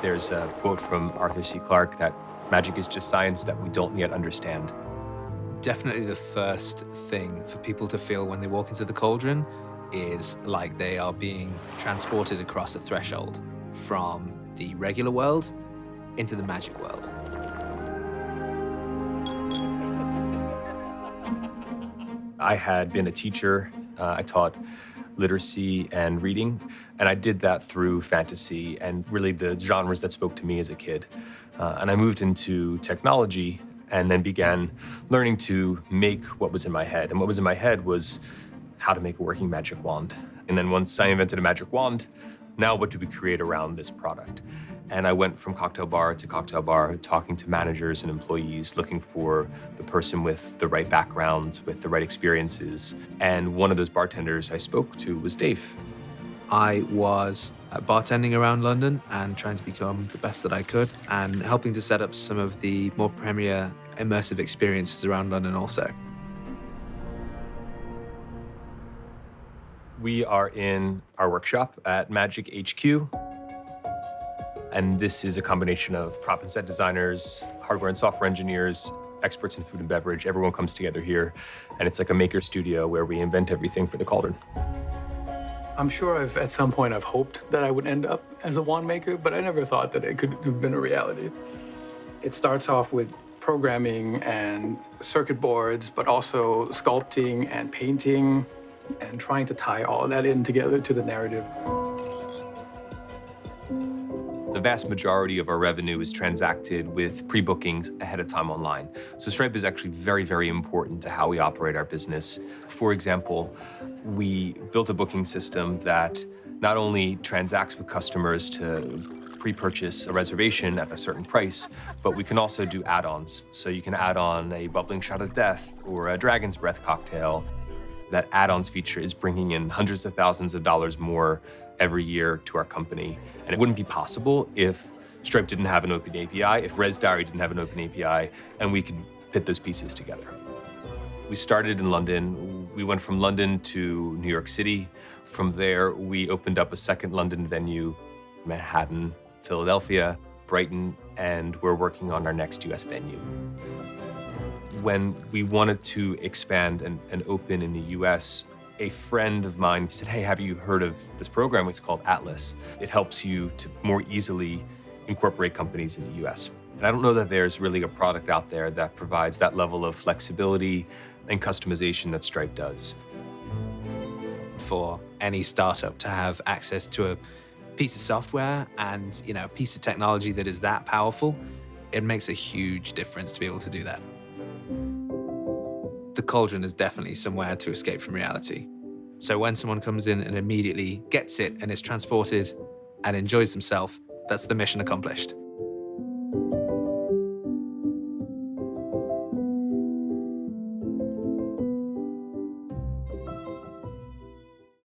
There's a quote from Arthur C. Clarke that magic is just science that we don't yet understand. Definitely the first thing for people to feel when they walk into the Cauldron is like they are being transported across a threshold from the regular world into the magic world. I had been a teacher. I taught literacy and reading, and I did that through fantasy and really the genres that spoke to me as a kid. And I moved into technology and then began learning to make what was in my head. And what was in my head was how to make a working magic wand. And then once I invented a magic wand, now what do we create around this product? And I went from cocktail bar to cocktail bar, talking to managers and employees, looking for the person with the right background, with the right experiences. And one of those bartenders I spoke to was Dave. I was bartending around London and trying to become the best that I could and helping to set up some of the more premier immersive experiences around London also. We are in our workshop at Magic HQ. And this is a combination of prop and set designers, hardware and software engineers, experts in food and beverage. Everyone comes together here, and it's like a maker studio where we invent everything for the Cauldron. I'm sure at some point I've hoped that I would end up as a wand maker, but I never thought that it could have been a reality. It starts off with programming and circuit boards, but also sculpting and painting and trying to tie all of that in together to the narrative. The vast majority of our revenue is transacted with pre-bookings ahead of time online. So Stripe is actually very, very important to how we operate our business. For example, we built a booking system that not only transacts with customers to pre-purchase a reservation at a certain price, but we can also do add-ons. So you can add on a bubbling shot of death or a dragon's breath cocktail. That add-ons feature is bringing in hundreds of thousands of dollars more every year to our company. And it wouldn't be possible if Stripe didn't have an open API, if Res Diary didn't have an open API, and we could fit those pieces together. We started in London. We went from London to New York City. From there, we opened up a second London venue, Manhattan, Philadelphia, Brighton, and we're working on our next US venue. When we wanted to expand and open in the US, a friend of mine said, hey, have you heard of this program? It's called Atlas. It helps you to more easily incorporate companies in the US. And I don't know that there's really a product out there that provides that level of flexibility and customization that Stripe does. For any startup to have access to a piece of software and a piece of technology that is that powerful, it makes a huge difference to be able to do that. The Cauldron is definitely somewhere to escape from reality. So when someone comes in and immediately gets it and is transported and enjoys themselves, that's the mission accomplished.